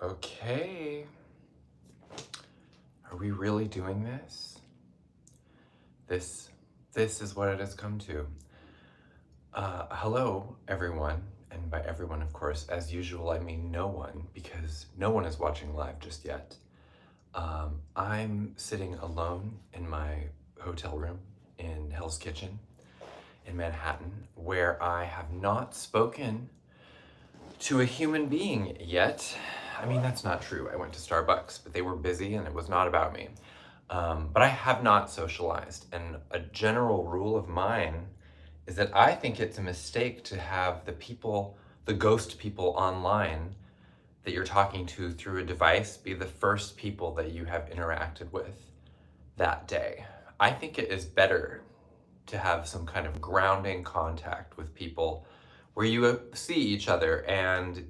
Okay. Are we really doing this? This is what it has come to. Hello, everyone. And by everyone, of course, as usual, I mean no one, because no one is watching live just yet. I'm sitting alone in my hotel room in Hell's Kitchen in Manhattan, where I have not spoken to a human being yet. I mean, that's not true. I went to Starbucks, but they were busy and it was not about me. But I have not socialized. And a general rule of mine is that I think it's a mistake to have the ghost people online that you're talking to through a device be the first people that you have interacted with that day. I think it is better to have some kind of grounding contact with people where you see each other. And,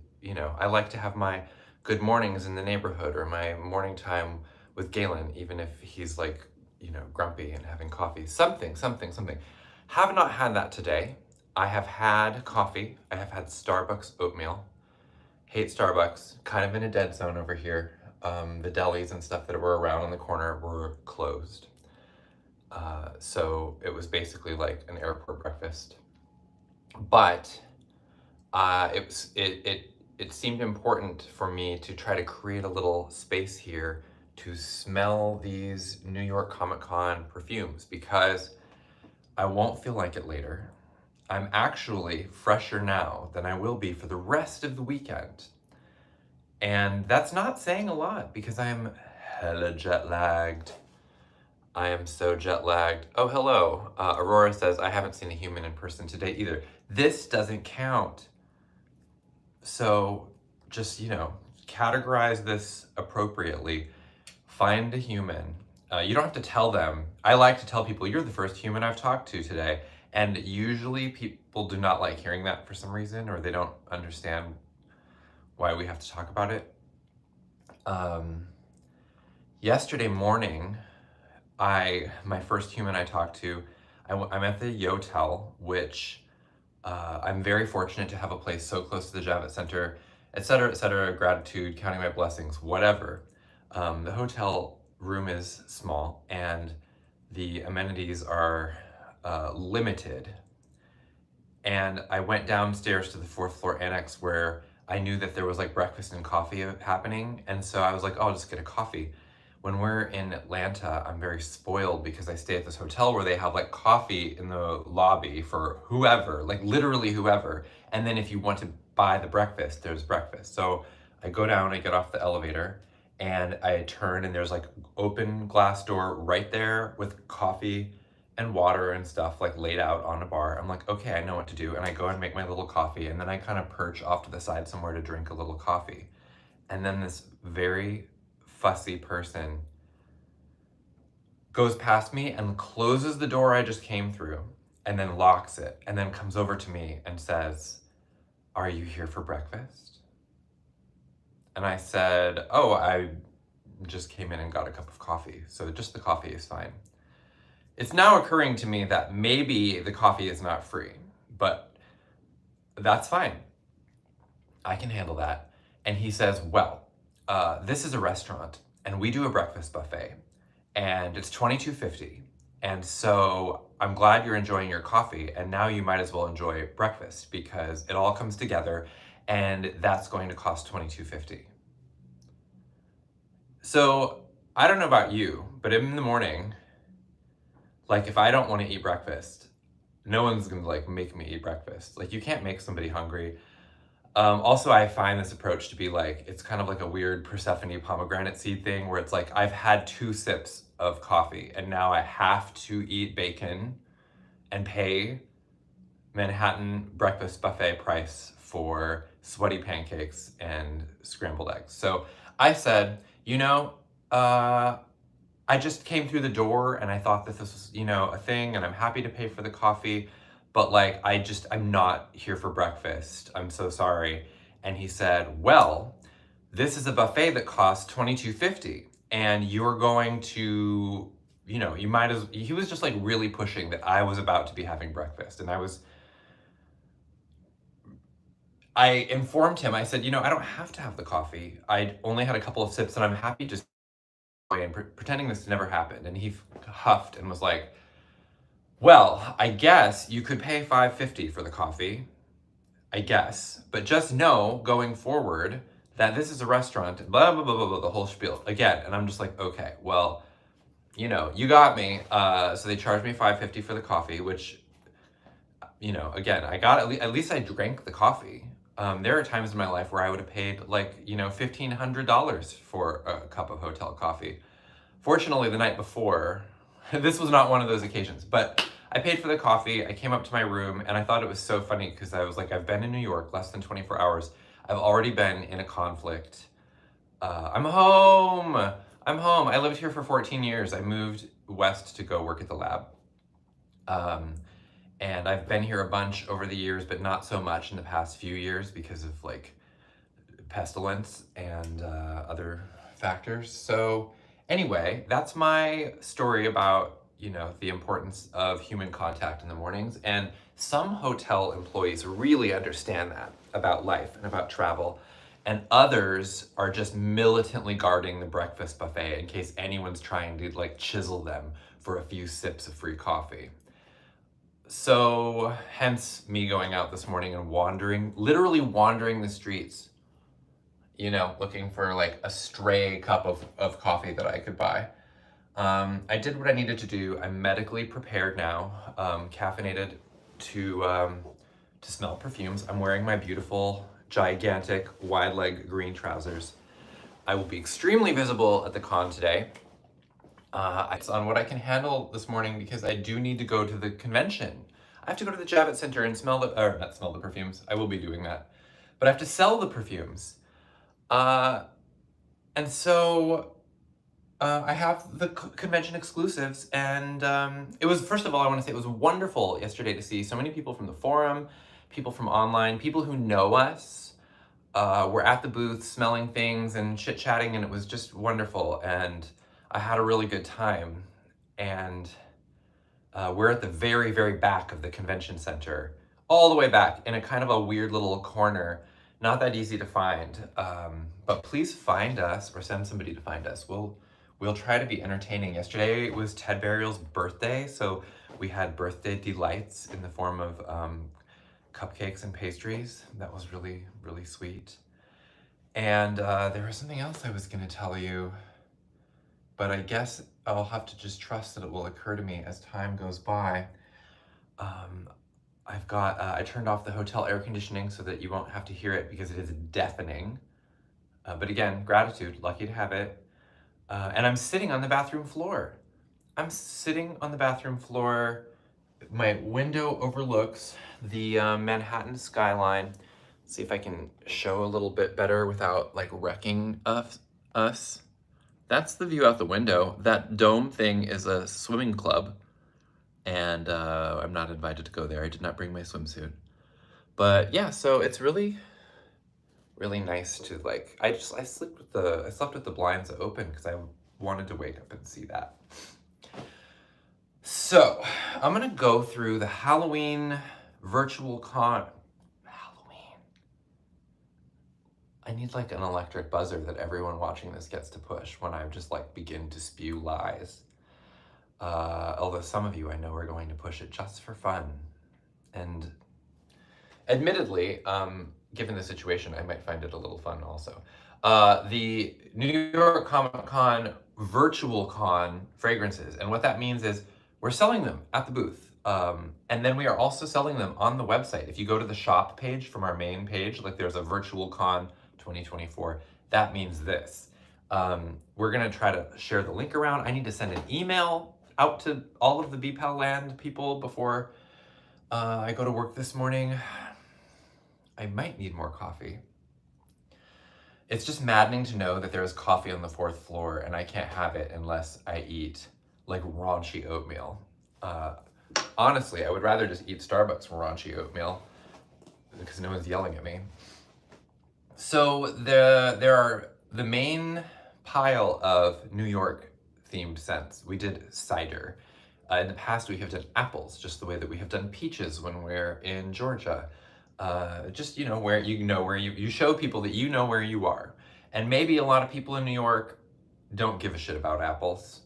I like to have my good mornings in the neighborhood or my morning time with Galen, even if he's like, grumpy and having coffee, something. Have not had that today. I have had coffee. I have had Starbucks oatmeal. Hate Starbucks, kind of in a dead zone over here. The delis and stuff that were around in the corner were closed. So it was basically like an airport breakfast. But it seemed important for me to try to create a little space here to smell these New York Comic Con perfumes, because I won't feel like it later. I'm actually fresher now than I will be for the rest of the weekend. And that's not saying a lot because I'm hella jet lagged. I am so jet lagged. Oh, hello. Aurora says, I haven't seen a human in person today either. This doesn't count. So just, categorize this appropriately. Find a human. You don't have to tell them. I like to tell people, you're the first human I've talked to today. And usually people do not like hearing that for some reason, or they don't understand why we have to talk about it. Yesterday morning, my first human I talked to, I'm at the Yotel, which I'm very fortunate to have a place so close to the Javits Center, et cetera, gratitude, counting my blessings, whatever. The hotel room is small and the amenities are limited. And I went downstairs to the 4th floor annex where I knew that there was like breakfast and coffee happening. And so I was like, oh, I'll just get a coffee. When we're in Atlanta, I'm very spoiled because I stay at this hotel where they have like coffee in the lobby for whoever, like literally whoever. And then if you want to buy the breakfast, there's breakfast. So I go down, I get off the elevator and I turn and there's like open glass door right there with coffee and water and stuff like laid out on a bar. I'm like, okay, I know what to do. And I go and make my little coffee and then I kind of perch off to the side somewhere to drink a little coffee. And then this very fussy person goes past me and closes the door I just came through and then locks it and then comes over to me and says, are you here for breakfast? And I said, oh, I just came in and got a cup of coffee. So just the coffee is fine. It's now occurring to me that maybe the coffee is not free, but that's fine. I can handle that. And he says, well, this is a restaurant and we do a breakfast buffet and it's $22.50. And so I'm glad you're enjoying your coffee and now you might as well enjoy breakfast because it all comes together and that's going to cost $22.50. So I don't know about you, but in the morning, like if I don't want to eat breakfast, no one's gonna like make me eat breakfast. Like you can't make somebody hungry. Also, I find this approach to be like, it's kind of like a weird Persephone pomegranate seed thing where it's like, I've had 2 sips of coffee and now I have to eat bacon and pay Manhattan breakfast buffet price for sweaty pancakes and scrambled eggs. So I said, I just came through the door and I thought that this was, a thing and I'm happy to pay for the coffee. But like, I'm not here for breakfast. I'm so sorry. And he said, well, this is a buffet that costs $22.50 and you're going to, he was just like really pushing that I was about to be having breakfast. And I informed him, I said, you know, I don't have to have the coffee. I only had a couple of sips and I'm happy just and pretending this never happened. And he huffed and was like, well, I guess you could pay $5.50 for the coffee, I guess, but just know going forward that this is a restaurant, blah, blah, blah, blah, blah, the whole spiel again. And I'm just like, okay, well, you know, you got me. So they charged me $5.50 for the coffee, which, you know, again, I got at least I drank the coffee. There are times in my life where I would have paid like, you know, $1,500 for a cup of hotel coffee. Fortunately, the night before, this was not one of those occasions, but I paid for the coffee. I came up to my room and I thought it was so funny because I was like, I've been in New York less than 24 hours. I've already been in a conflict. I'm home. I'm home. I lived here for 14 years. I moved west to go work at the lab. And I've been here a bunch over the years, but not so much in the past few years because of like pestilence and other factors. So anyway, that's my story about, you know, the importance of human contact in the mornings. And some hotel employees really understand that about life and about travel. And others are just militantly guarding the breakfast buffet in case anyone's trying to like chisel them for a few sips of free coffee. So hence me going out this morning and wandering, literally wandering the streets, you know, looking for like a stray cup of coffee that I could buy. I did what I needed to do. I'm medically prepared now, caffeinated to smell perfumes. I'm wearing my beautiful, gigantic, wide leg green trousers. I will be extremely visible at the con today. It's on what I can handle this morning because I do need to go to the convention. I have to go to the Javits Center and not smell the perfumes. I will be doing that. But I have to sell the perfumes. And so I have the convention exclusives, and it was, first of all, I want to say it was wonderful yesterday to see so many people from the forum, people from online, people who know us. Were at the booth smelling things and chit-chatting, and it was just wonderful, and I had a really good time. And we're at the very, very back of the convention center, all the way back in a kind of a weird little corner. Not that easy to find, but please find us or send somebody to find us. We'll try to be entertaining. Yesterday was Ted Burial's birthday, so we had birthday delights in the form of cupcakes and pastries. That was really, really sweet. And there was something else I was gonna tell you, but I guess I'll have to just trust that it will occur to me as time goes by. I turned off the hotel air conditioning so that you won't have to hear it because it is deafening. But again, gratitude, lucky to have it. And I'm sitting on the bathroom floor. I'm sitting on the bathroom floor. My window overlooks the Manhattan skyline. Let's see if I can show a little bit better without like wrecking us. That's the view out the window. That dome thing is a swimming club, and I'm not invited to go there. I did not bring my swimsuit. But yeah, so it's really, really nice to like, I slept with the blinds open because I wanted to wake up and see that. So I'm gonna go through the Halloween virtual con. I need like an electric buzzer that everyone watching this gets to push when I just like begin to spew lies. Although some of you I know are going to push it just for fun. And admittedly, given the situation, I might find it a little fun also. The New York Comic Con virtual con fragrances. And what that means is we're selling them at the booth. And then we are also selling them on the website. If you go to the shop page from our main page, like there's a virtual con 2024, that means this. We're gonna try to share the link around. I need to send an email out to all of the BPAL land people before I go to work this morning. I might need more coffee. It's just maddening to know that there is coffee on the 4th floor and I can't have it unless I eat like raunchy oatmeal. Honestly, I would rather just eat Starbucks raunchy oatmeal because no one's yelling at me. So there are the main pile of New York themed scents. We did cider. In the past, we have done apples, just the way that we have done peaches when we're in Georgia. just, you know, where you show people that you know where you are. And maybe a lot of people in New York don't give a shit about apples.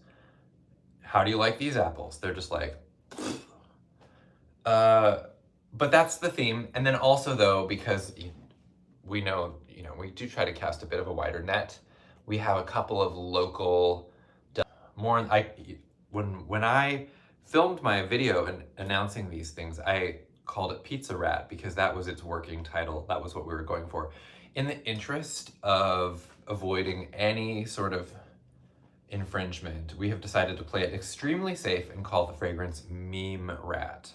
How do you like these apples? They're just like, but that's the theme. And then also though, because we know, you know, we do try to cast a bit of a wider net. We have a couple of local, when I filmed my video and announcing these things, I called it Pizza Rat because that was its working title. That was what we were going for. In the interest of avoiding any sort of infringement, we have decided to play it extremely safe and call the fragrance Meme Rat.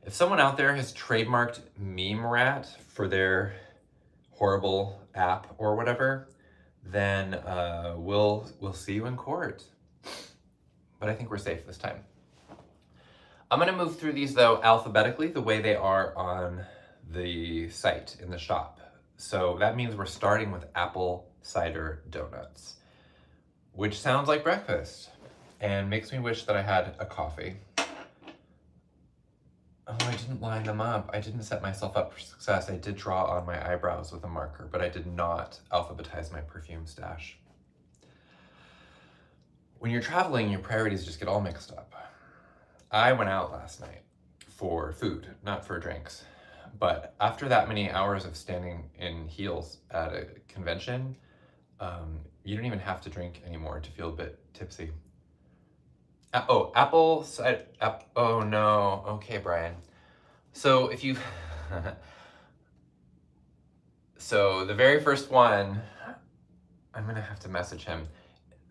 If someone out there has trademarked Meme Rat for their horrible app or whatever, then we'll see you in court. But I think we're safe this time. I'm gonna move through these though alphabetically the way they are on the site in the shop. So that means we're starting with apple cider donuts, which sounds like breakfast and makes me wish that I had a coffee. Oh, I didn't line them up. I didn't set myself up for success. I did draw on my eyebrows with a marker, but I did not alphabetize my perfume stash. When you're traveling, your priorities just get all mixed up. I went out last night for food, not for drinks. But after that many hours of standing in heels at a convention, you don't even have to drink anymore to feel a bit tipsy. Oh, apple cider, oh no, okay, Brian. So if you, so the very first one, I'm gonna have to message him.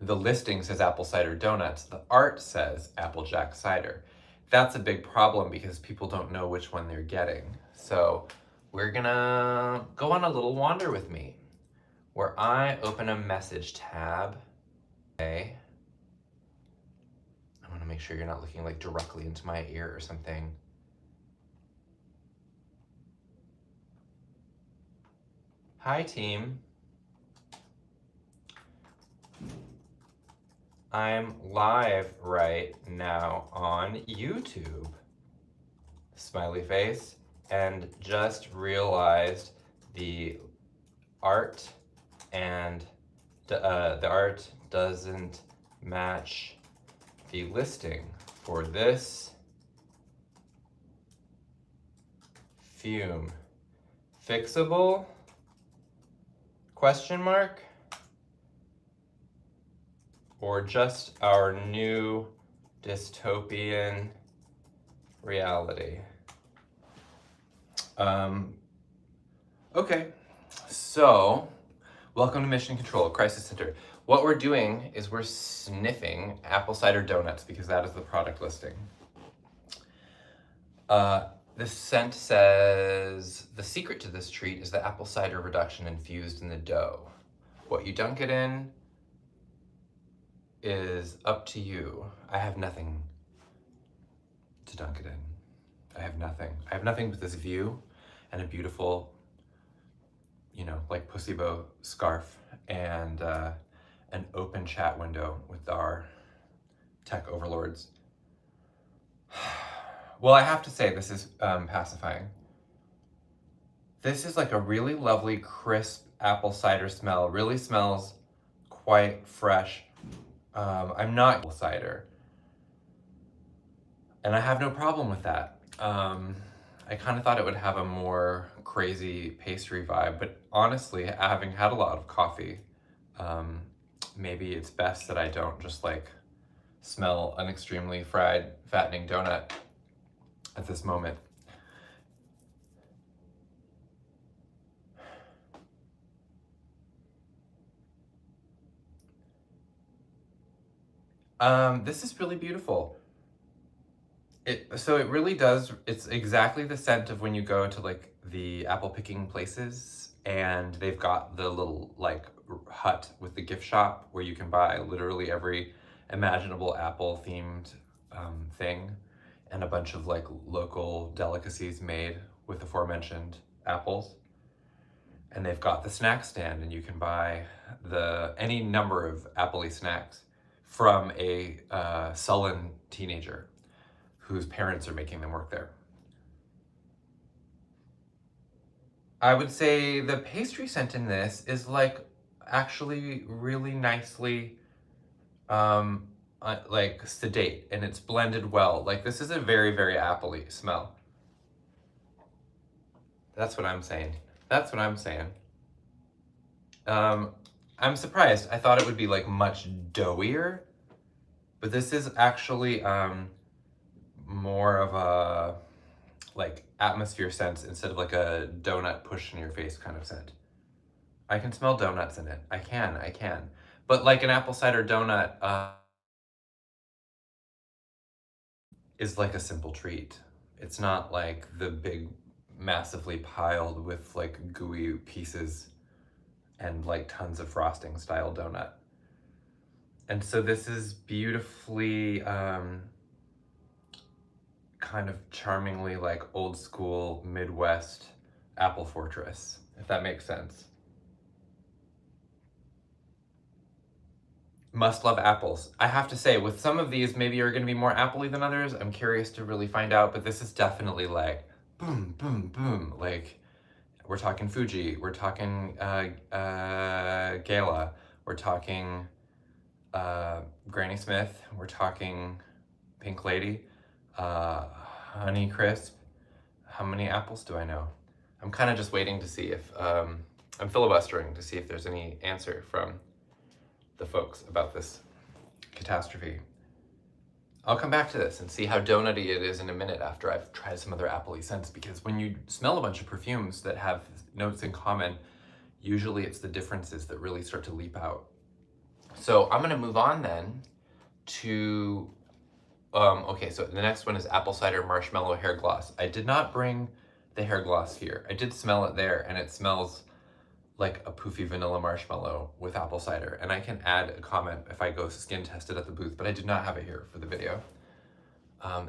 The listing says apple cider donuts. The art says APPLEJACK cider. That's a big problem because people don't know which one they're getting. So we're gonna go on a little wander with me where I open a message tab. Okay. I wanna make sure you're not looking like directly into my ear or something. Hi team. I'm live right now on YouTube. Smiley face. And just realized the art and the art doesn't match the listing for this fume. Fixable? Question mark? Or just our new dystopian reality? Okay, so welcome to Mission Control, Crisis Center. What we're doing is we're sniffing apple cider donuts because that is the product listing. The scent says, the secret to this treat is the apple cider reduction infused in the dough. What you dunk it in is up to you. I have nothing to dunk it in. I have nothing. I have nothing but this view and a beautiful, you know, like pussy bow scarf and an open chat window with our tech overlords. Well, I have to say this is pacifying. This is like a really lovely, crisp apple cider smell. Really smells quite fresh. I'm not apple cider. And I have no problem with that. I kind of thought it would have a more crazy pastry vibe, but honestly, having had a lot of coffee, maybe it's best that I don't just like smell an extremely fried, fattening donut at this moment. This is really beautiful. So it really does, it's exactly the scent of when you go to like the apple picking places and they've got the little like hut with the gift shop where you can buy literally every imaginable apple themed thing and a bunch of like local delicacies made with aforementioned apples. And they've got the snack stand and you can buy any number of apple-y snacks from a sullen teenager whose parents are making them work there. I would say the pastry scent in this is like actually really nicely like sedate, and it's blended well. Like this is a very, very apple-y smell. That's what I'm saying. That's what I'm saying. I'm surprised. I thought it would be like much doughier, but this is actually more of a like atmosphere scent instead of like a donut push in your face kind of scent. I can smell donuts in it. I can. But like an apple cider donut is like a simple treat. It's not like the big, massively piled with like gooey pieces and like tons of frosting style donut. And so this is beautifully, kind of charmingly like old school Midwest apple fortress, if that makes sense. Must love apples. I have to say, with some of these, maybe are gonna be more apple-y than others. I'm curious to really find out, but this is definitely like boom, boom, boom. Like we're talking Fuji, we're talking Gala, we're talking Granny Smith, we're talking Pink Lady, Honey Crisp. How many apples do I know? I'm kind of just waiting to see if, I'm filibustering to see if there's any answer from the folks about this catastrophe. I'll come back to this and see how donutty it is in a minute after I've tried some other apple-y scents, because when you smell a bunch of perfumes that have notes in common, usually it's the differences that really start to leap out. So I'm gonna move on then to, okay, so the next one is Apple Cider Marshmallow Hair Gloss. I did not bring the hair gloss here. I did smell it there, and it smells like a poofy vanilla marshmallow with apple cider. And I can add a comment if I go skin test it at the booth, but I did not have it here for the video.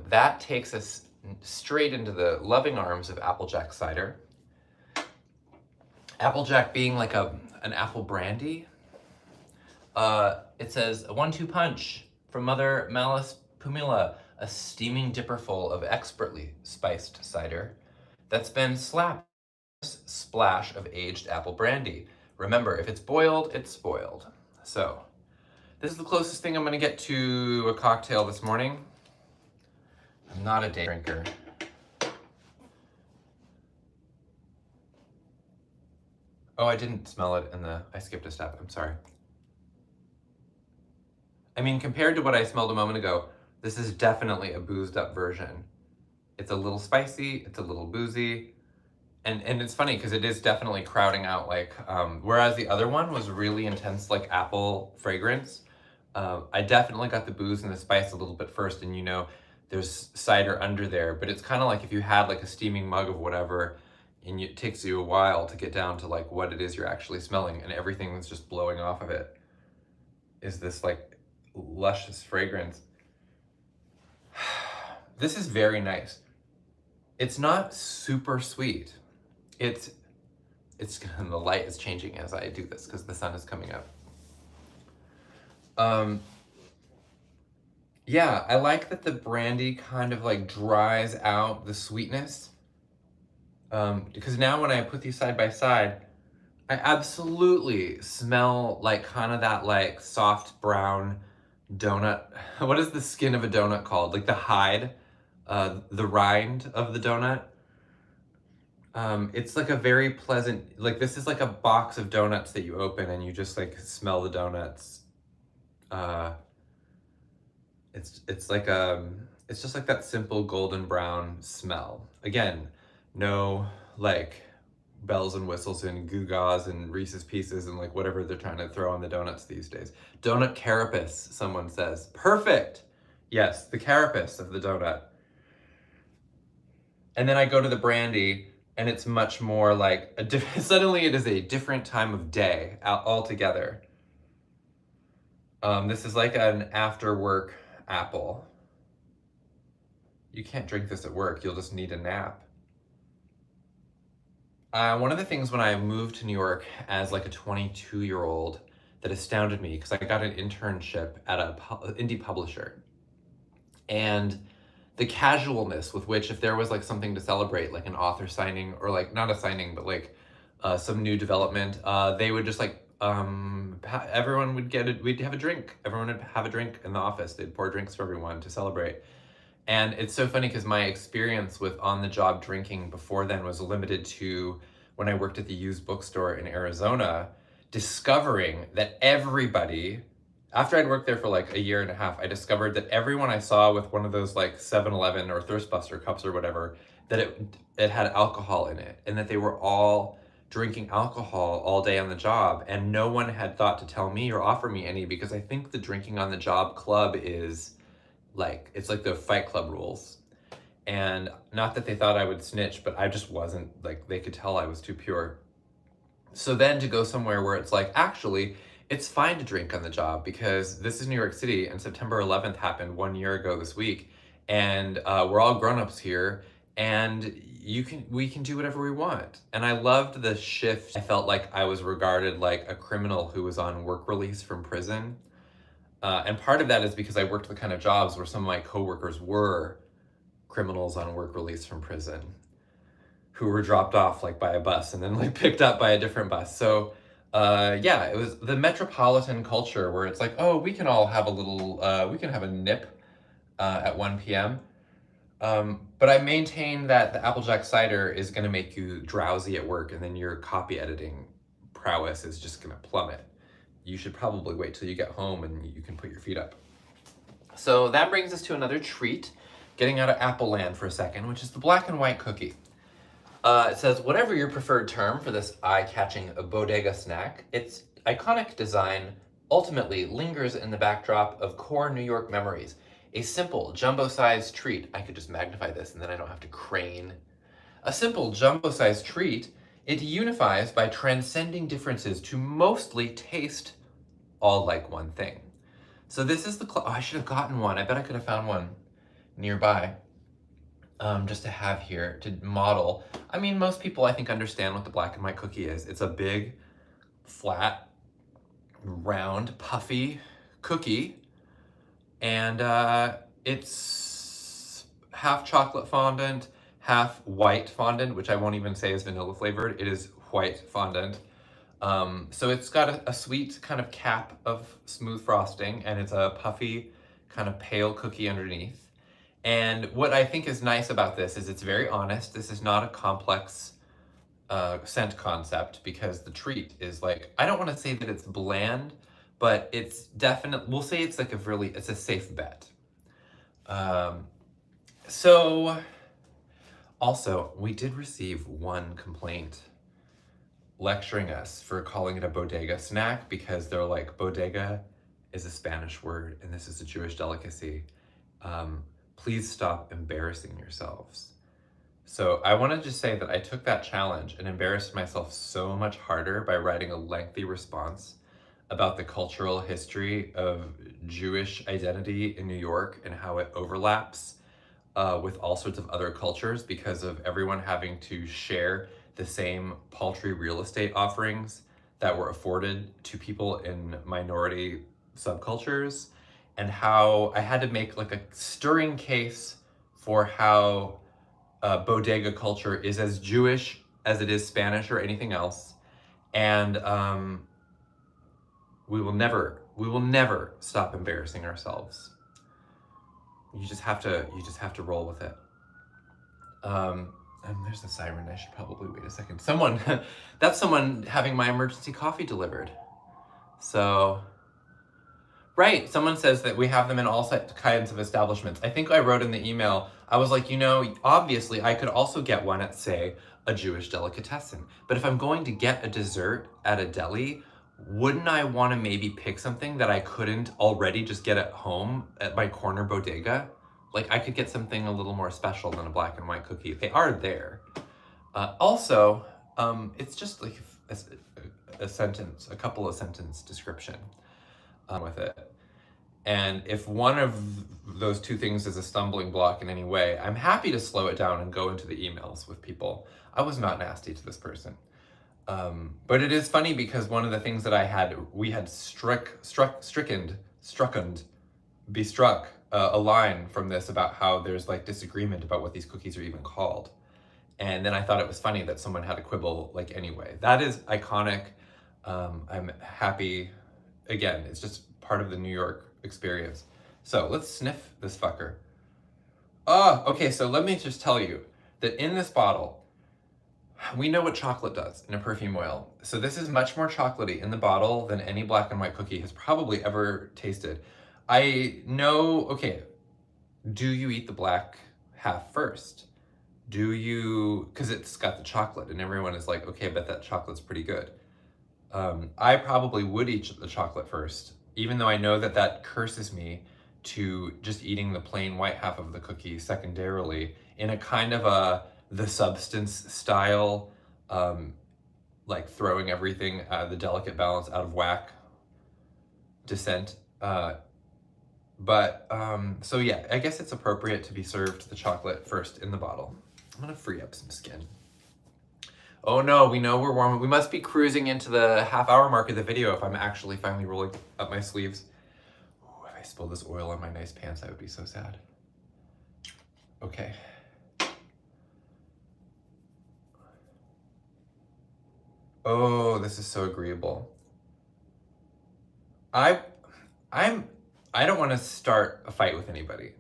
That takes us straight into the loving arms of Applejack cider. Applejack being like an apple brandy. It says a 1-2 punch from Mother Malus pumila, a steaming dipperful of expertly spiced cider that's been slapped splash of aged apple brandy. Remember, if it's boiled, it's spoiled. So this is the closest thing I'm gonna get to a cocktail this morning. I'm not a day drinker. Oh, I didn't smell it I skipped a step, I'm sorry. I mean, compared to what I smelled a moment ago, this is definitely a boozed up version. It's a little spicy, it's a little boozy, and it's funny because it is definitely crowding out like, whereas the other one was really intense, like apple fragrance. I definitely got the booze and the spice a little bit first, and you know, there's cider under there, but it's kind of like if you had like a steaming mug of whatever, and it takes you a while to get down to like what it is you're actually smelling, and everything that's just blowing off of it is this like luscious fragrance. This is very nice. It's not super sweet. It's the light is changing as I do this because the sun is coming up. Yeah, I like that the brandy kind of like dries out the sweetness. Because now when I put these side by side, I absolutely smell like kind of that like soft brown donut. What is the skin of a donut called? Like the hide, the rind of the donut. It's like a very pleasant, like this is like a box of donuts that you open and you just like smell the donuts. It's like it's just like that simple golden brown smell. Again, no like bells and whistles and gewgaws and Reese's Pieces and like whatever they're trying to throw on the donuts these days. Donut carapace, someone says. Perfect! Yes, the carapace of the donut. And then I go to the brandy, and it's much more like suddenly it is a different time of day altogether. This is like an after work apple. You can't drink this at work, you'll just need a nap. One of the things when I moved to New York as like a 22-year-old that astounded me, because I got an internship at an indie publisher, and the casualness with which if there was like something to celebrate, like an author signing or like not a signing, but like some new development, they would just like, everyone would we'd have a drink. Everyone would have a drink in the office. They'd pour drinks for everyone to celebrate. And it's so funny because my experience with on-the-job drinking before then was limited to when I worked at the used bookstore in Arizona, discovering that everybody, after I'd worked there for like a year and a half, I discovered that everyone I saw with one of those like 7-Eleven or Thirstbuster cups or whatever, that it had alcohol in it, and that they were all drinking alcohol all day on the job, and no one had thought to tell me or offer me any, because I think the drinking on the job club is like, it's like the Fight Club rules. And not that they thought I would snitch, but I just wasn't, like, they could tell I was too pure. So then to go somewhere where it's like, actually, it's fine to drink on the job, because this is New York City and September 11th happened 1 year ago this week, and we're all grown-ups here, and we can do whatever we want. And I loved the shift. I felt like I was regarded like a criminal who was on work release from prison. And part of that is because I worked the kind of jobs where some of my coworkers were criminals on work release from prison, who were dropped off like by a bus and then like picked up by a different bus. So yeah, it was the metropolitan culture where it's like, oh, we can all have a little, we can have a nip at 1 p.m. But I maintain that the Applejack cider is going to make you drowsy at work, and then your copy editing prowess is just going to plummet. You should probably wait till you get home and you can put your feet up. So that brings us to another treat, getting out of Apple land for a second, which is the black and white cookie. It says, whatever your preferred term for this eye-catching bodega snack, its iconic design ultimately lingers in the backdrop of core New York memories. A simple, jumbo-sized treat. I could just magnify this and then I don't have to crane. A simple, jumbo-sized treat, it unifies by transcending differences to mostly taste all like one thing. So this is the, oh, I should have gotten one. I bet I could have found one nearby. Just to have here to model. I mean, most people I think understand what the black and white cookie is. It's a big, flat, round, puffy cookie. And it's half chocolate fondant, half white fondant, which I won't even say is vanilla flavored. It is white fondant. So it's got a sweet kind of cap of smooth frosting, and it's a puffy kind of pale cookie underneath. And what I think is nice about this is it's very honest. This is not a complex scent concept, because the treat is like, I don't want to say that it's bland, but it's definitely, we'll say it's like it's a safe bet. So also, we did receive one complaint lecturing us for calling it a bodega snack, because they're like, bodega is a Spanish word and this is a Jewish delicacy. Please stop embarrassing yourselves. So I want to just say that I took that challenge and embarrassed myself so much harder by writing a lengthy response about the cultural history of Jewish identity in New York and how it overlaps with all sorts of other cultures, because of everyone having to share the same paltry real estate offerings that were afforded to people in minority subcultures, and how I had to make like a stirring case for how bodega culture is as Jewish as it is Spanish or anything else. And we will never stop embarrassing ourselves. You just have to roll with it. And there's a siren. I should probably wait a second. That's someone having my emergency coffee delivered. So, right, someone says that we have them in all kinds of establishments. I think I wrote in the email, I was like, obviously I could also get one at, say, a Jewish delicatessen. But if I'm going to get a dessert at a deli, wouldn't I want to maybe pick something that I couldn't already just get at home at my corner bodega? Like, I could get something a little more special than a black and white cookie. They are there. Also, it's just like a couple of sentence description with it. And if one of those two things is a stumbling block in any way, I'm happy to slow it down and go into the emails with people. I was not nasty to this person. But it is funny because one of the things that we had be struck a line from this about how there's like disagreement about what these cookies are even called. And then I thought it was funny that someone had a quibble like anyway. That is iconic. I'm happy. Again, it's just part of the New York experience. So let's sniff this fucker. Oh, okay, so let me just tell you that in this bottle, we know what chocolate does in a perfume oil. So this is much more chocolatey in the bottle than any black and white cookie has probably ever tasted. I know, okay, do you eat the black half first? Do you, because it's got the chocolate and everyone is like, okay, I bet that chocolate's pretty good. I probably would eat the chocolate first, even though I know that that curses me to just eating the plain white half of the cookie secondarily in a kind of a the substance style, like throwing everything, the delicate balance out of whack descent. So yeah, I guess it's appropriate to be served the chocolate first in the bottle. I'm gonna free up some skin. Oh no, we know we're warm. We must be cruising into the half-hour mark of the video if I'm actually finally rolling up my sleeves. Ooh, if I spilled this oil on my nice pants, I would be so sad. Okay. Oh, this is so agreeable. I don't want to start a fight with anybody,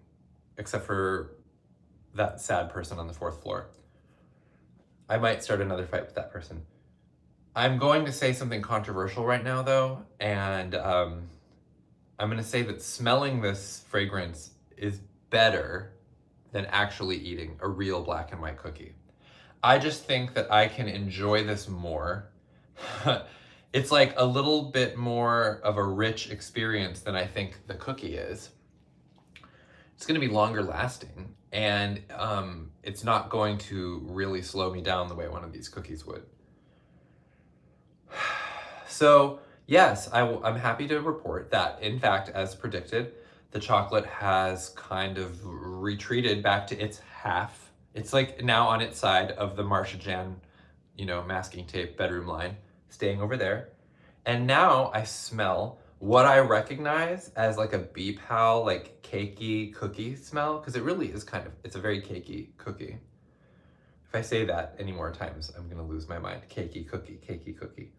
except for that sad person on the 4th floor. I might start another fight with that person. I'm going to say something controversial right now, though, and I'm going to say that smelling this fragrance is better than actually eating a real black and white cookie. I just think that I can enjoy this more. It's like a little bit more of a rich experience than I think the cookie is. It's going to be longer lasting, and it's not going to really slow me down the way one of these cookies would. So yes, I'm happy to report that, in fact, as predicted, the chocolate has kind of retreated back to its half. It's like now on its side of the Marsha Jan, masking tape bedroom line, staying over there. And now I smell what I recognize as like a Bee Pal, like cakey cookie smell, because it really is it's a very cakey cookie. If I say that any more times, I'm gonna lose my mind. Cakey cookie, cakey cookie.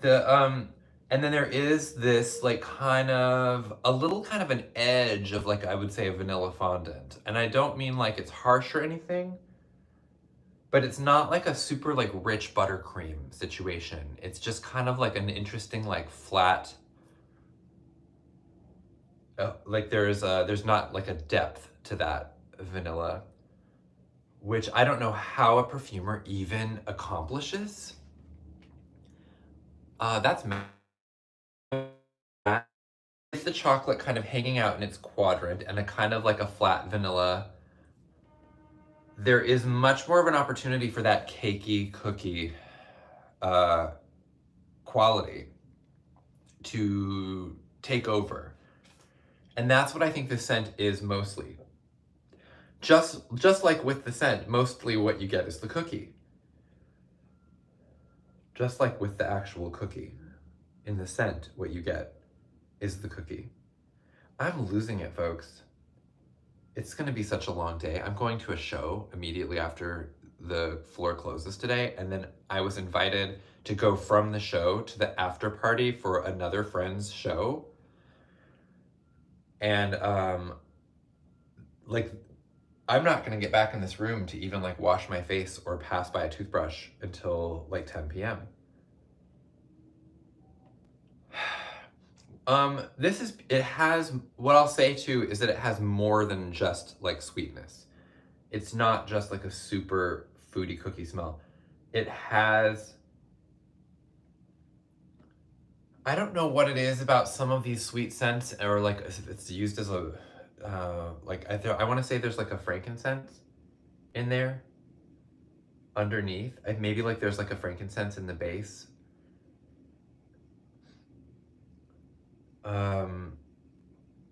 And then there is this like a little kind of an edge of like, I would say, a vanilla fondant. And I don't mean like it's harsh or anything, but it's not like a super like rich buttercream situation. It's just kind of like an interesting like flat, like there's not like a depth to that vanilla, which I don't know how a perfumer even accomplishes. That's with the chocolate kind of hanging out in its quadrant and a kind of like a flat vanilla. There is much more of an opportunity for that cakey cookie quality to take over. And that's what I think the scent is mostly. Just like with the scent, mostly what you get is the cookie. Just like with the actual cookie, in the scent, what you get is the cookie. I'm losing it, folks. It's gonna be such a long day. I'm going to a show immediately after the floor closes today, and then I was invited to go from the show to the after party for another friend's show. And like, I'm not gonna get back in this room to even like wash my face or pass by a toothbrush until like 10 p.m. It has, what I'll say too is that it has more than just like sweetness. It's not just like a super foodie cookie smell. It has, I don't know what it is about some of these sweet scents, or like if it's used as a, I want to say there's like a frankincense in there underneath. Maybe like there's like a frankincense in the base.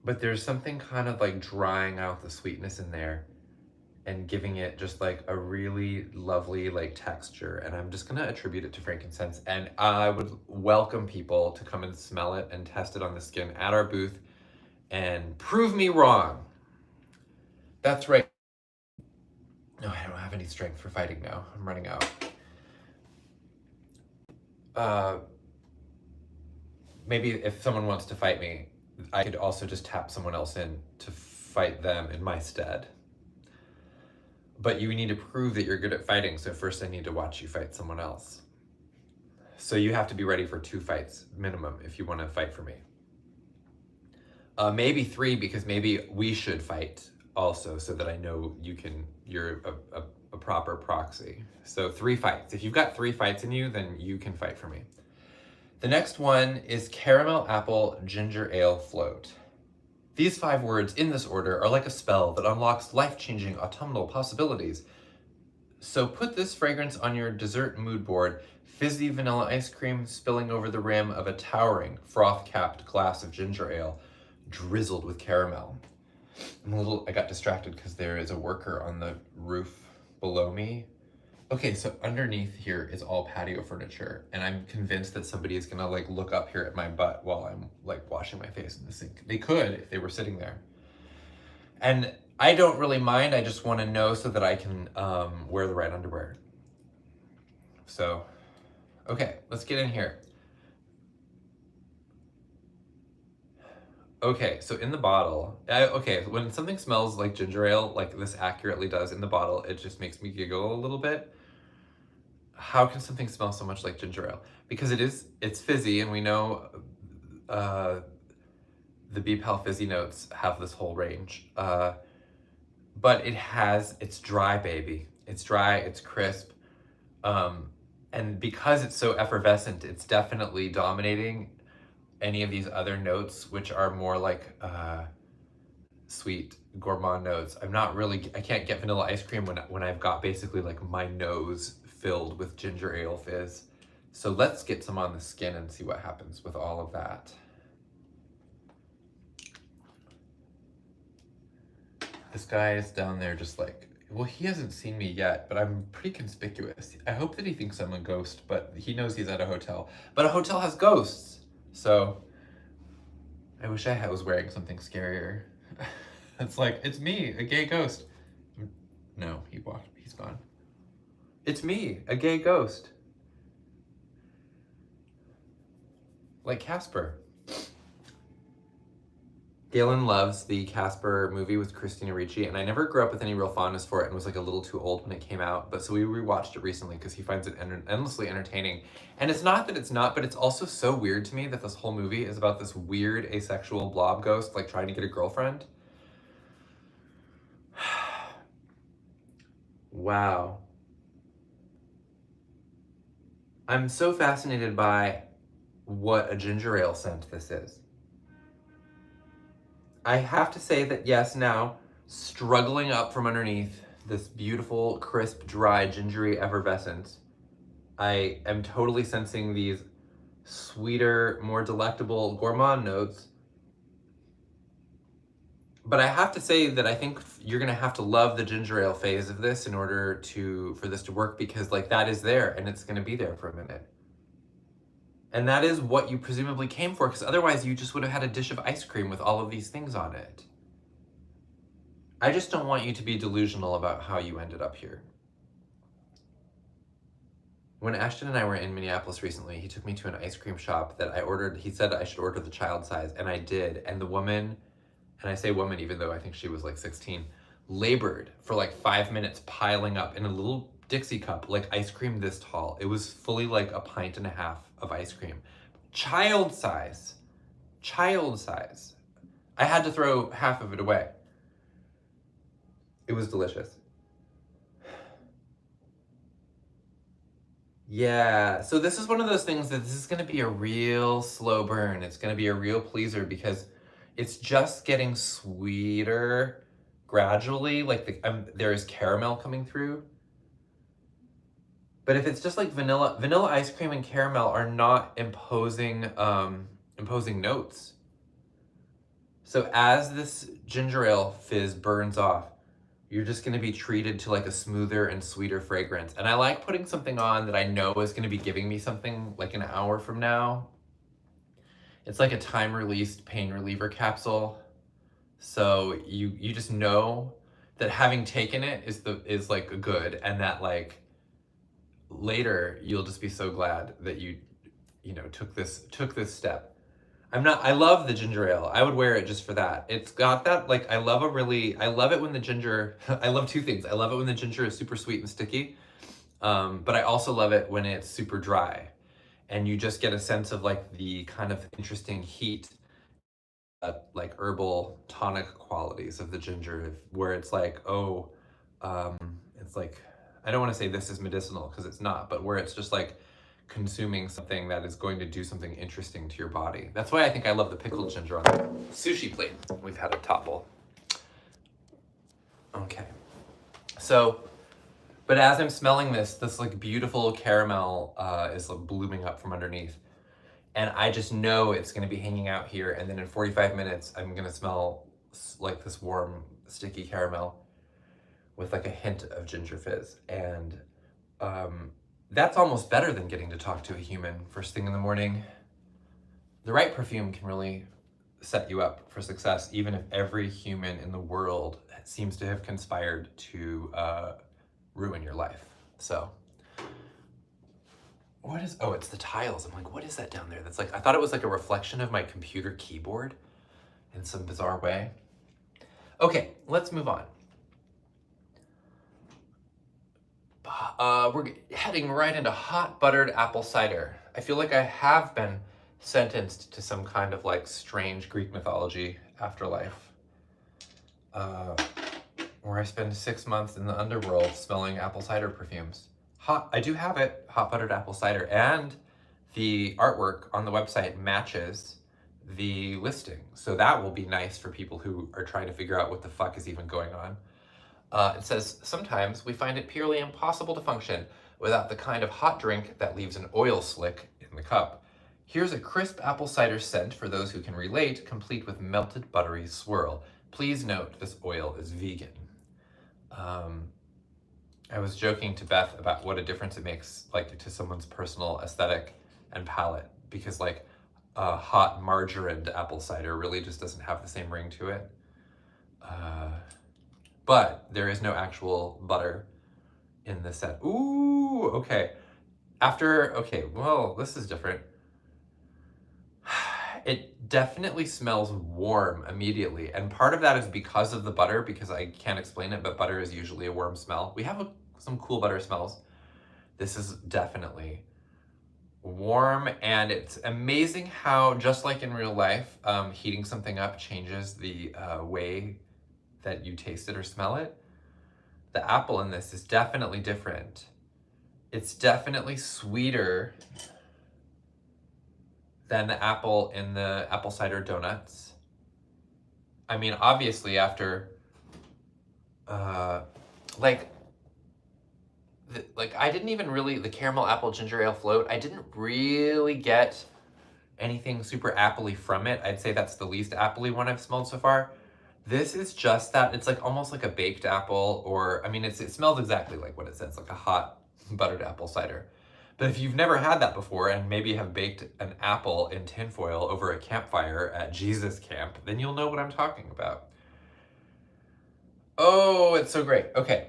But there's something kind of like drying out the sweetness in there and giving it just like a really lovely like texture. And I'm just gonna attribute it to frankincense. And I would welcome people to come and smell it and test it on the skin at our booth and prove me wrong. That's right. No, I don't have any strength for fighting now. I'm running out. Maybe if someone wants to fight me, I could also just tap someone else in to fight them in my stead. But you need to prove that you're good at fighting, so first I need to watch you fight someone else. So you have to be ready for 2 fights minimum if you want to fight for me. Maybe 3, because maybe we should fight also, so that I know you're a proper proxy. So 3 fights. If you've got 3 fights in you, then you can fight for me. The next one is caramel apple ginger ale float. These 5 words in this order are like a spell that unlocks life-changing autumnal possibilities. So put this fragrance on your dessert mood board, fizzy vanilla ice cream spilling over the rim of a towering froth-capped glass of ginger ale, drizzled with caramel. I got distracted because there is a worker on the roof below me. Okay, so underneath here is all patio furniture, and I'm convinced that somebody is gonna like look up here at my butt while I'm like washing my face in the sink. They could if they were sitting there. And I don't really mind, I just wanna know so that I can wear the right underwear. So, okay, let's get in here. Okay, so in the bottle, okay, when something smells like ginger ale, like this accurately does in the bottle, it just makes me giggle a little bit. How can something smell so much like ginger ale? Because it's fizzy, and we know the BPAL fizzy notes have this whole range. But it's dry, baby. It's dry, it's crisp. And because it's so effervescent, it's definitely dominating any of these other notes, which are more like sweet gourmand notes. I can't get vanilla ice cream when I've got basically like my nose filled with ginger ale fizz. So let's get some on the skin and see what happens with all of that. This guy is down there just like, well, he hasn't seen me yet, but I'm pretty conspicuous. I hope that he thinks I'm a ghost, but he knows he's at a hotel. But a hotel has ghosts, so I wish I was wearing something scarier. It's like, it's me, a gay ghost. No, he's gone. It's me, a gay ghost. Like Casper. Galen loves the Casper movie with Christina Ricci, and I never grew up with any real fondness for it and was like a little too old when it came out, but so we rewatched it recently because he finds it endlessly entertaining. And it's not that it's not, but it's also so weird to me that this whole movie is about this weird asexual blob ghost like trying to get a girlfriend. Wow. I'm so fascinated by what a ginger ale scent this is. I have to say that yes, now, struggling up from underneath this beautiful, crisp, dry, gingery effervescence, I am totally sensing these sweeter, more delectable gourmand notes. But I have to say that I think you're gonna have to love the ginger ale phase of this in order for this to work, because like that is there and it's gonna be there for a minute. And that is what you presumably came for, because otherwise you just would have had a dish of ice cream with all of these things on it. I just don't want you to be delusional about how you ended up here. When Ashton and I were in Minneapolis recently, he took me to an ice cream shop that I ordered. He said I should order the child size, and I did. And the woman, and I say woman even though I think she was like 16, labored for like 5 minutes piling up in a little Dixie cup, like ice cream this tall. It was fully like a pint and a half of ice cream. Child size. Child size. I had to throw half of it away. It was delicious. Yeah, so this is one of those things that this is gonna be a real slow burn. It's gonna be a real pleaser because it's just getting sweeter gradually. Like there is caramel coming through. But if it's just like vanilla ice cream and caramel are not imposing notes. So as this ginger ale fizz burns off, you're just gonna be treated to like a smoother and sweeter fragrance. And I like putting something on that I know is gonna be giving me something like an hour from now. It's like a time-released pain reliever capsule. So you just know that having taken it is like good, and that like later you'll just be so glad that you know took this step. I love the ginger ale. I would wear it just for that. It's got that, like, I love it when the ginger, I love two things. I love it when the ginger is super sweet and sticky, but I also love it when it's super dry. And you just get a sense of like the kind of interesting heat, like herbal tonic qualities of the ginger, where it's like, oh, it's like, I don't want to say this is medicinal because it's not, but where it's just like consuming something that is going to do something interesting to your body. That's why I think I love the pickled ginger on the sushi plate we've had at Topple. Okay. So, but as I'm smelling this like beautiful caramel is like blooming up from underneath. And I just know it's gonna be hanging out here, and then in 45 minutes, I'm gonna smell like this warm, sticky caramel with like a hint of ginger fizz. And that's almost better than getting to talk to a human first thing in the morning. The right perfume can really set you up for success, even if every human in the world seems to have conspired to ruin your life. So, what is, oh, it's the tiles. I'm like, what is that down there? That's like, I thought it was like a reflection of my computer keyboard in some bizarre way. Okay, let's move on. We're heading right into hot buttered apple cider. I feel like I have been sentenced to some kind of like strange Greek mythology afterlife, where I spend 6 months in the underworld smelling apple cider perfumes. I do have it, hot buttered apple cider, and the artwork on the website matches the listing. So that will be nice for people who are trying to figure out what the fuck is even going on. It says, sometimes we find it purely impossible to function without the kind of hot drink that leaves an oil slick in the cup. Here's a crisp apple cider scent for those who can relate, complete with melted buttery swirl. Please note this oil is vegan. I was joking to Beth about what a difference it makes like to someone's personal aesthetic and palate, because like a hot margarined apple cider really just doesn't have the same ring to it. But there is no actual butter in the set. Ooh, okay. Okay, well, this is different. It definitely smells warm immediately. And part of that is because of the butter, because I can't explain it, but butter is usually a warm smell. We have some cool butter smells. This is definitely warm, and it's amazing how, just like in real life, heating something up changes the way that you taste it or smell it. The apple in this is definitely different. It's definitely sweeter than the apple in the apple cider donuts. I mean, obviously after, like I didn't even really, the caramel apple ginger ale float, I didn't really get anything super appley from it. I'd say that's the least appley one I've smelled so far. This is just that, it's like almost like a baked apple, or, I mean, it smells exactly like what it says, like a hot buttered apple cider. But if you've never had that before and maybe have baked an apple in tinfoil over a campfire at Jesus camp, then you'll know what I'm talking about. Oh, it's so great. Okay.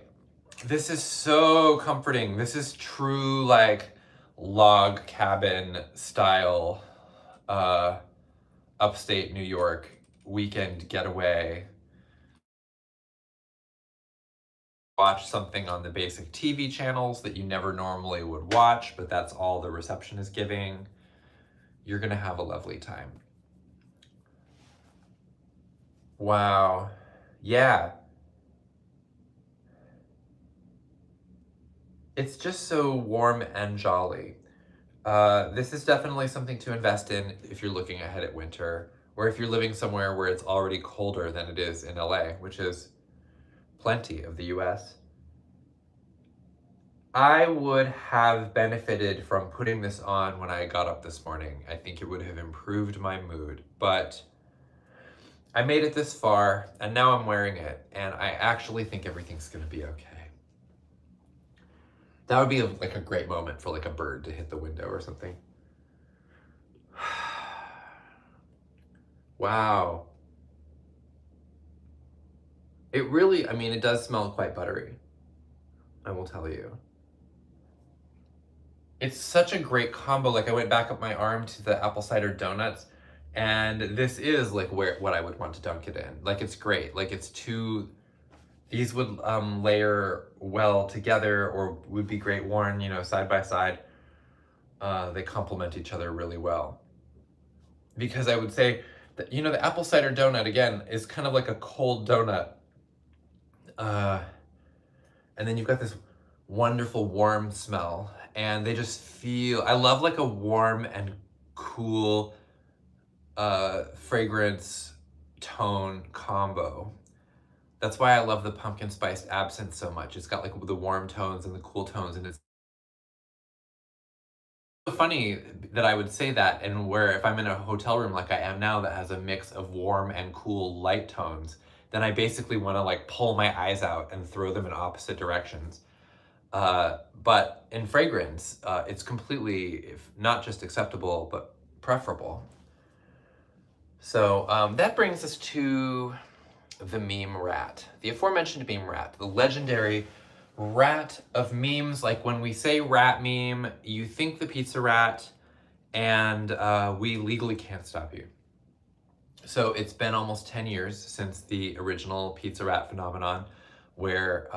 This is so comforting. This is true like log cabin style, upstate New York weekend getaway. Watch something on the basic TV channels that you never normally would watch, but that's all the reception is giving. You're gonna have a lovely time. Wow. Yeah. It's just so warm and jolly. This is definitely something to invest in if you're looking ahead at winter, or if you're living somewhere where it's already colder than it is in LA, which is plenty of the US. I would have benefited from putting this on when I got up this morning. I think it would have improved my mood, but I made it this far and now I'm wearing it, and I actually think everything's gonna be okay. That would be like a great moment for like a bird to hit the window or something. Wow. It really, I mean, it does smell quite buttery, I will tell you. It's such a great combo. Like, I went back up my arm to the apple cider donuts, and this is like what I would want to dunk it in. Like, it's great. Like, it's two, these would layer well together, or would be great worn, you know, side by side. They complement each other really well. Because I would say that, you know, the apple cider donut, again, is kind of like a cold donut. And then you've got this wonderful warm smell, and they just feel, I love like a warm and cool fragrance tone combo. That's why I love the pumpkin spiced absinthe so much. It's got like the warm tones and the cool tones, and it's so funny that I would say that, and where if I'm in a hotel room like I am now that has a mix of warm and cool light tones, then I basically want to like pull my eyes out and throw them in opposite directions. But in fragrance, it's completely, if not just acceptable, but preferable. So that brings us to the meme rat, the aforementioned meme rat, the legendary rat of memes. Like, when we say rat meme, you think the pizza rat, and we legally can't stop you. So it's been almost 10 years since the original pizza rat phenomenon, where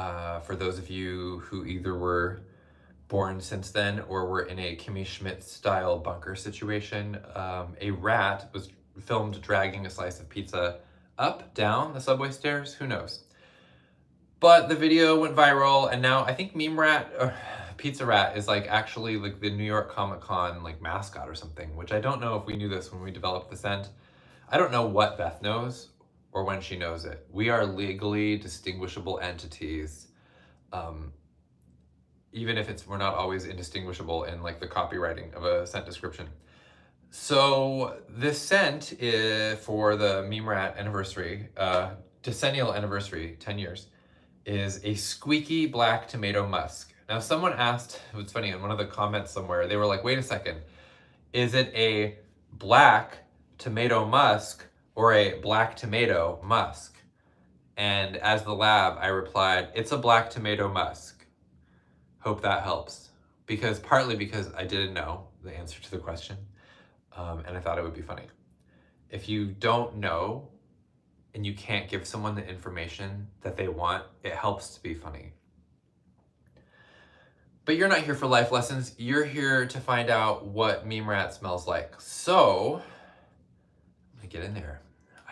for those of you who either were born since then or were in a Kimmy Schmidt style bunker situation, a rat was filmed dragging a slice of pizza up, down the subway stairs, who knows. But the video went viral, and now I think meme rat, pizza rat is like actually like the New York Comic Con like mascot or something, which I don't know if we knew this when we developed the scent. I don't know what Beth knows or when she knows it. We are legally distinguishable entities, even if we're not always indistinguishable in like the copywriting of a scent description. So this scent is for the meme rat anniversary, decennial anniversary, 10 years, is a squeaky black tomato musk. Now, someone asked, it was funny, in one of the comments somewhere, they were like, wait a second, is it a black tomato musk or a black tomato musk? And as the lab, I replied, it's a black tomato musk. Hope that helps. Partly because I didn't know the answer to the question, and I thought it would be funny. If you don't know and you can't give someone the information that they want, it helps to be funny. But you're not here for life lessons. You're here to find out what meme rat smells like. So, let me get in there.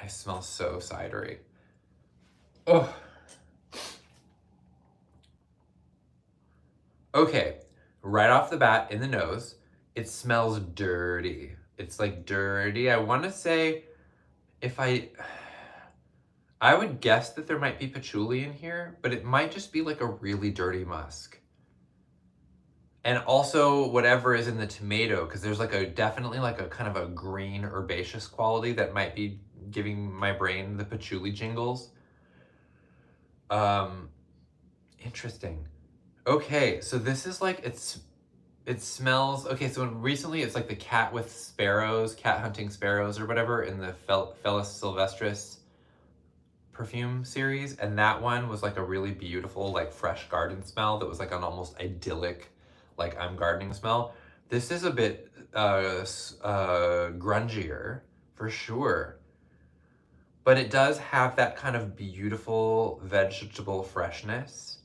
I smell so cidery. Oh. Okay, right off the bat in the nose, it smells dirty. It's like dirty. I want to say, I would guess that there might be patchouli in here, but it might just be like a really dirty musk. And also whatever is in the tomato, because there's like definitely like a kind of a green herbaceous quality that might be giving my brain the patchouli jingles. Interesting. Okay, so this is like, it smells, okay, so recently it's like the cat with sparrows, cat hunting sparrows or whatever in the Felis Silvestris perfume series, and that one was like a really beautiful, like fresh garden smell that was like an almost idyllic, like I'm gardening smell. This is a bit grungier for sure, but it does have that kind of beautiful vegetable freshness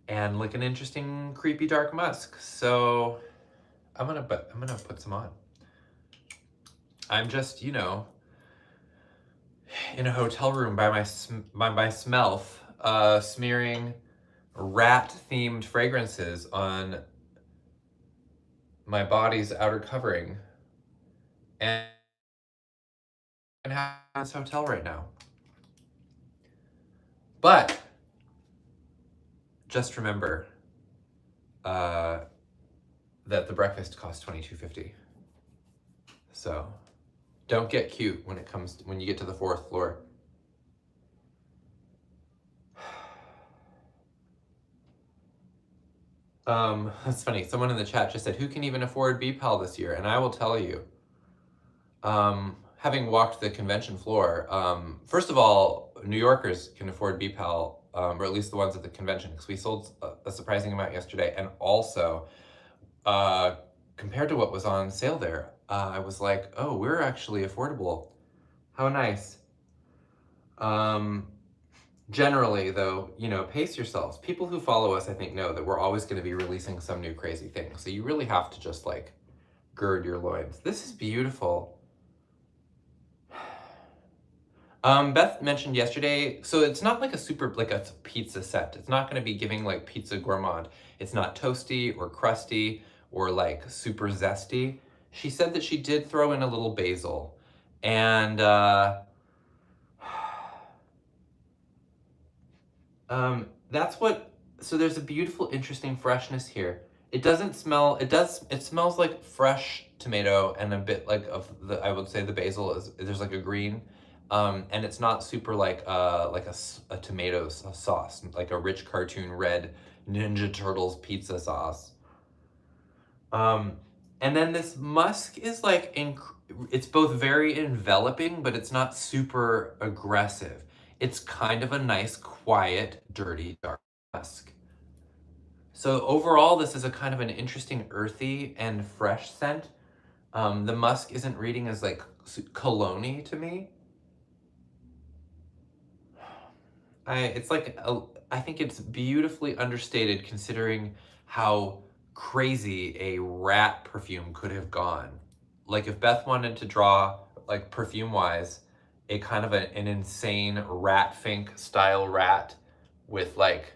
and like an interesting creepy dark musk. So I'm gonna put some on. I'm just, you know, in a hotel room by myself, smearing rat-themed fragrances on my body's outer covering, and have this hotel right now. But just remember that the breakfast costs $22.50. So don't get cute when you get to the 4th floor. That's funny. Someone in the chat just said, who can even afford BPAL this year? And I will tell you, having walked the convention floor, first of all, New Yorkers can afford BPAL, or at least the ones at the convention, because we sold a surprising amount yesterday. And also, compared to what was on sale there, I was like, oh, we're actually affordable. How nice. Generally, though, you know, pace yourselves. People who follow us, I think, know that we're always going to be releasing some new crazy thing. So you really have to just, like, gird your loins. This is beautiful. Beth mentioned yesterday, so it's not like a pizza set. It's not going to be giving, like, pizza gourmand. It's not toasty or crusty or, like, super zesty. She said that she did throw in a little basil. And, that's what, so there's a beautiful, interesting freshness here. It doesn't smell, it smells like fresh tomato and a bit like of the, I would say the basil is, there's like a green, and it's not super like a tomato sauce, like a rich cartoon red Ninja Turtles pizza sauce. And then this musk is like, it's both very enveloping, but it's not super aggressive. It's kind of a nice, quiet, dirty, dark musk. So overall, this is a kind of an interesting earthy and fresh scent. The musk isn't reading as like cologne-y to me. I think it's beautifully understated considering how crazy a rat perfume could have gone. Like if Beth wanted to draw, like perfume-wise, a kind of an insane rat fink style rat with like,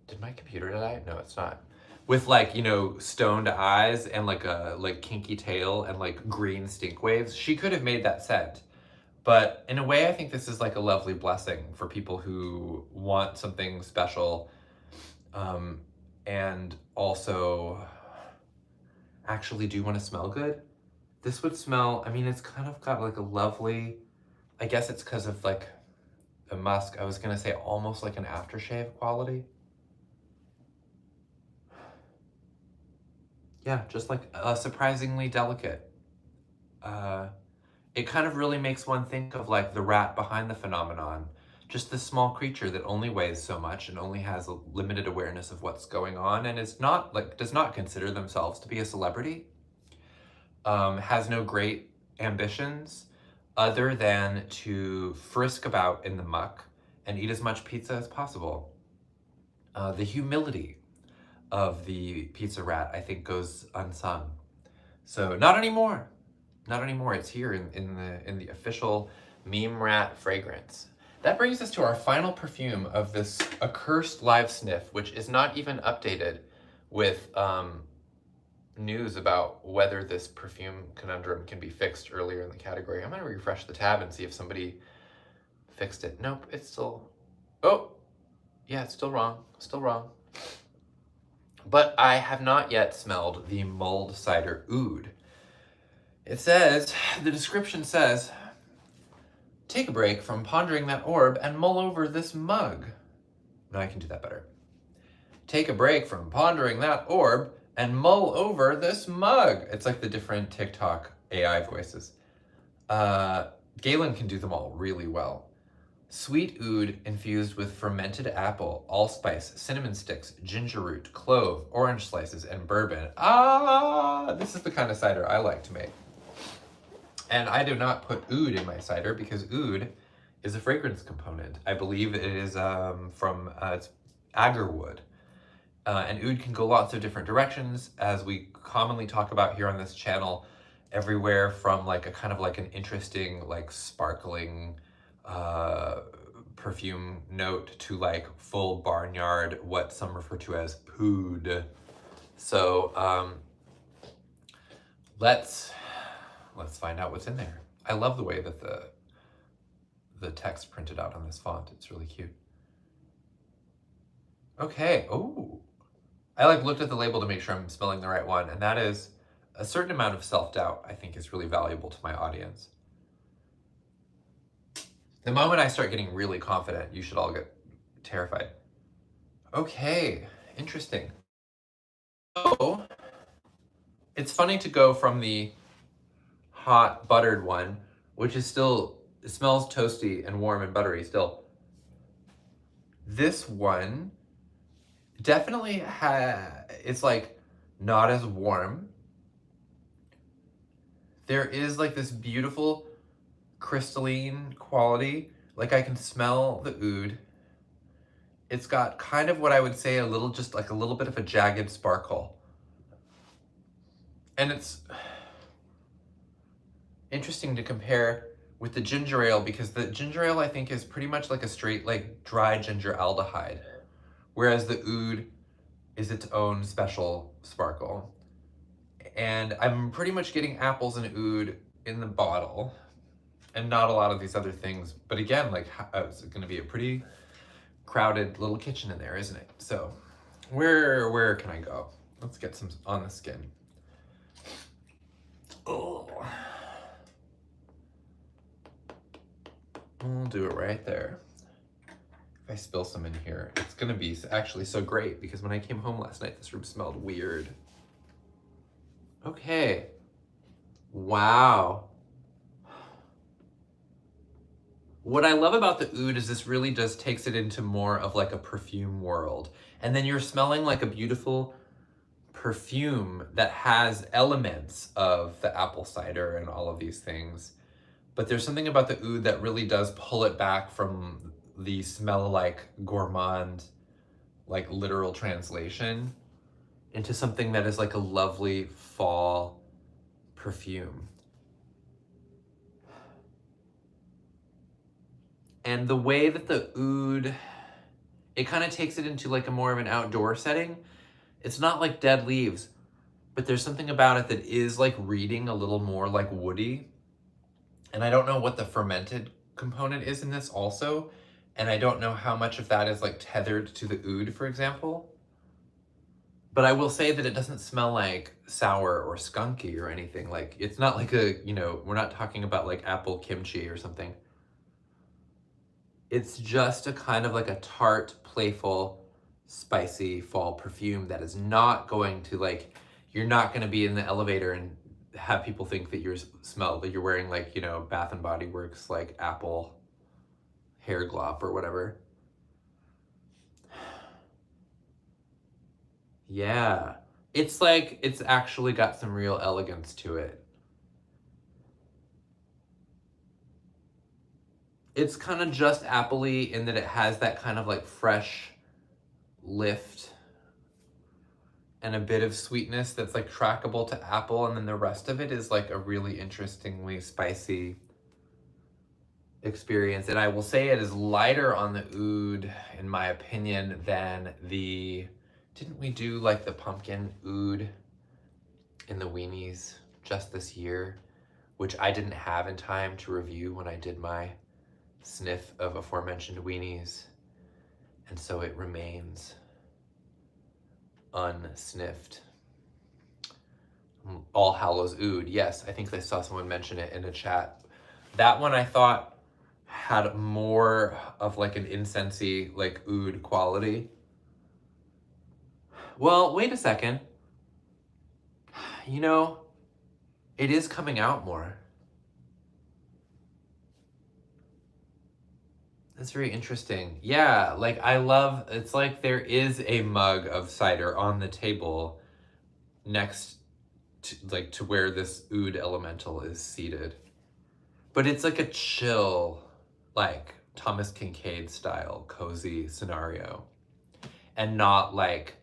did my computer die? No, it's not. With like, you know, stoned eyes and like a kinky tail and like green stink waves, she could have made that scent. But in a way, I think this is like a lovely blessing for people who want something special, and also actually do want to smell good. This would smell, I mean, it's kind of got like a lovely, I guess it's because of like the musk, I was gonna say almost like an aftershave quality. Yeah, just like surprisingly delicate. It kind of really makes one think of like the rat behind the phenomenon. Just this small creature that only weighs so much and only has a limited awareness of what's going on and is not like, does not consider themselves to be a celebrity. Has no great ambitions other than to frisk about in the muck and eat as much pizza as possible. The humility of the pizza rat, I think, goes unsung. So not anymore. Not anymore. It's here in the official meme rat fragrance. That brings us to our final perfume of this accursed Live-Sniff, which is not even updated with news about whether this perfume conundrum can be fixed earlier in the category. I'm going to refresh the tab and see if somebody fixed it. Nope, it's still... Oh! Yeah, it's still wrong. Still wrong. But I have not yet smelled the mulled cider oud. It says, the description says, take a break from pondering that orb and mull over this mug. No, I can do that better. Take a break from pondering that orb and mull over this mug. It's like the different TikTok AI voices. Galen can do them all really well. Sweet oud infused with fermented apple, allspice, cinnamon sticks, ginger root, clove, orange slices, and bourbon. This is the kind of cider I like to make. And I do not put oud in my cider because oud is a fragrance component. I believe it is from it's agarwood. And oud can go lots of different directions, as we commonly talk about here on this channel, everywhere from like a kind of like an interesting, like sparkling perfume note to like full barnyard, what some refer to as pood. So let's find out what's in there. I love the way that the text printed out on this font. It's really cute. Okay, oh. I like looked at the label to make sure I'm smelling the right one, and that is a certain amount of self-doubt I think is really valuable to my audience. The moment I start getting really confident, you should all get terrified. Okay, interesting. So, it's funny to go from the hot buttered one, which is still It smells toasty and warm and buttery still. This one definitely it's like not as warm. There is like this beautiful crystalline quality. Like I can smell the oud. It's got kind of what I would say just like a little bit of a jagged sparkle. And it's interesting to compare with the ginger ale because the ginger ale I think is pretty much like a straight like dry ginger aldehyde, whereas the oud is its own special sparkle. And I'm pretty much getting apples and oud in the bottle and not a lot of these other things. But again, like it's going to be a pretty crowded little kitchen in there, isn't it? So where can I go? Let's get some on the skin. Oh. We'll do it right there. If I spill some in here, it's gonna be actually so great because when I came home last night, this room smelled weird. Okay. Wow. What I love about the oud is this really just takes it into more of like a perfume world. And then you're smelling like a beautiful perfume that has elements of the apple cider and all of these things. But there's something about the oud that really does pull it back from the smell like gourmand, like literal translation, into something that is like a lovely fall perfume. And the way that the oud, it kind of takes it into like a more of an outdoor setting. It's not like dead leaves, but there's something about it that is like reading a little more like woody. And I don't know what the fermented component is in this also. And I don't know how much of that is like tethered to the oud, for example. But I will say that it doesn't smell like sour or skunky or anything. Like it's not like a, we're not talking about like apple kimchi or something. It's just a kind of like a tart, playful, spicy fall perfume that is not going to like, you're not going to be in the elevator and have people think that that you're wearing like, Bath and Body Works like apple hair glop or whatever. Yeah. It's like, it's actually got some real elegance to it. It's kind of just apple-y in that it has that kind of like fresh lift and a bit of sweetness that's like trackable to apple, and then the rest of it is like a really interestingly spicy experience. And I will say it is lighter on the oud, in my opinion, than didn't we do like the pumpkin oud in the weenies just this year, which I didn't have in time to review when I did my sniff of aforementioned weenies, and so it remains unsniffed. All Hallows oud, yes, I think I saw someone mention it in a chat. That one I thought had more of like an incensey, like oud quality. Well, wait a second. It is coming out more. That's very interesting. Yeah, like it's like there is a mug of cider on the table next to where this oud elemental is seated. But it's like a chill, like Thomas Kincaid style, cozy scenario. And not like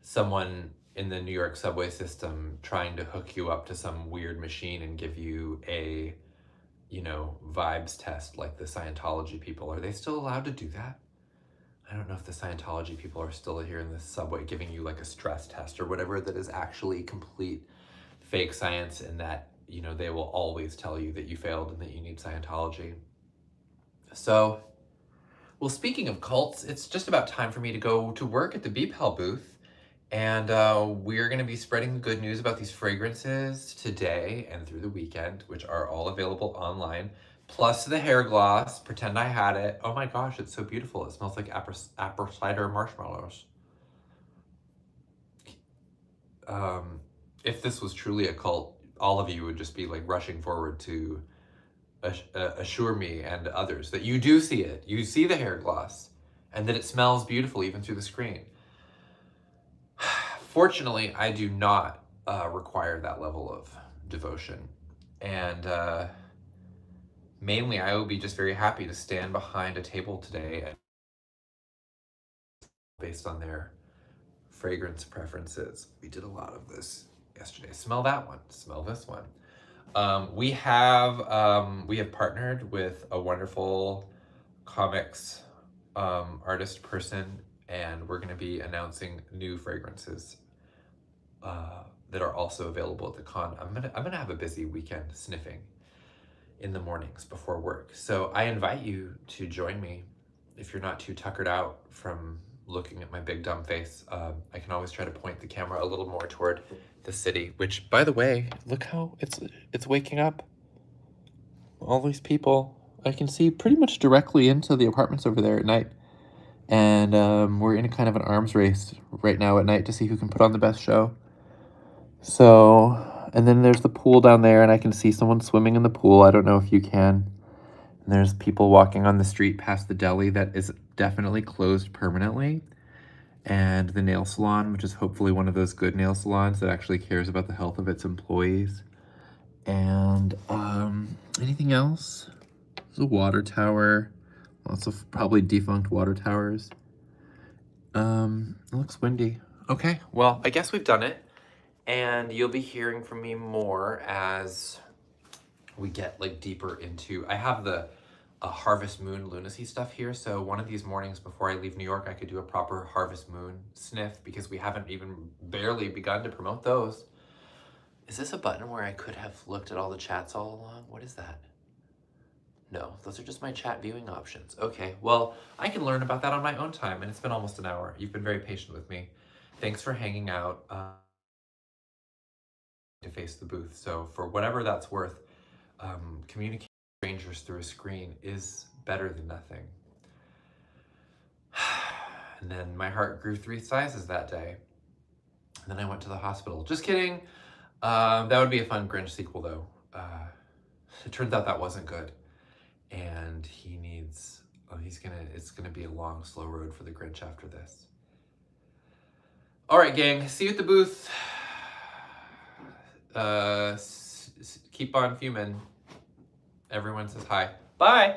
someone in the New York subway system trying to hook you up to some weird machine and give you a vibes test like the Scientology people. Are they still allowed to do that? I don't know if the Scientology people are still here in the subway giving you like a stress test or whatever that is actually complete fake science, and that, they will always tell you that you failed and that you need Scientology. So, well, speaking of cults, it's just about time for me to go to work at the BPAL booth. And we're going to be spreading the good news about these fragrances today and through the weekend, which are all available online. Plus the hair gloss, pretend I had it. Oh my gosh, it's so beautiful. It smells like apple cider marshmallows. If this was truly a cult, all of you would just be like rushing forward to assure me and others that you do see it. You see the hair gloss and that it smells beautiful even through the screen. Fortunately, I do not require that level of devotion. And mainly, I will be just very happy to stand behind a table today and based on their fragrance preferences. We did a lot of this yesterday. Smell that one. Smell this one. We have partnered with a wonderful comics artist person, and we're going to be announcing new fragrances that are also available at the con. I'm gonna have a busy weekend sniffing in the mornings before work. So I invite you to join me if you're not too tuckered out from looking at my big dumb face. I can always try to point the camera a little more toward the city, which, by the way, look how it's waking up. All these people, I can see pretty much directly into the apartments over there at night. And we're in a kind of an arms race right now at night to see who can put on the best show. So, and then there's the pool down there, and I can see someone swimming in the pool. I don't know if you can. And there's people walking on the street past the deli that is definitely closed permanently. And the nail salon, which is hopefully one of those good nail salons that actually cares about the health of its employees. And anything else? There's a water tower. Lots of probably defunct water towers. It looks windy. Okay, well, I guess we've done it. And you'll be hearing from me more as we get like deeper into, I have the Harvest Moon lunacy stuff here. So one of these mornings before I leave New York, I could do a proper Harvest Moon sniff because we haven't even barely begun to promote those. Is this a button where I could have looked at all the chats all along? What is that? No, those are just my chat viewing options. Okay, well, I can learn about that on my own time, and it's been almost an hour. You've been very patient with me. Thanks for hanging out. To face the booth. So for whatever that's worth, communicating with strangers through a screen is better than nothing. And then my heart grew 3 sizes that day. And then I went to the hospital. Just kidding. That would be a fun Grinch sequel though. It turns out that wasn't good. And he needs, it's gonna be a long, slow road for the Grinch after this. All right, gang, see you at the booth. Keep on fuming. Everyone says hi. Bye.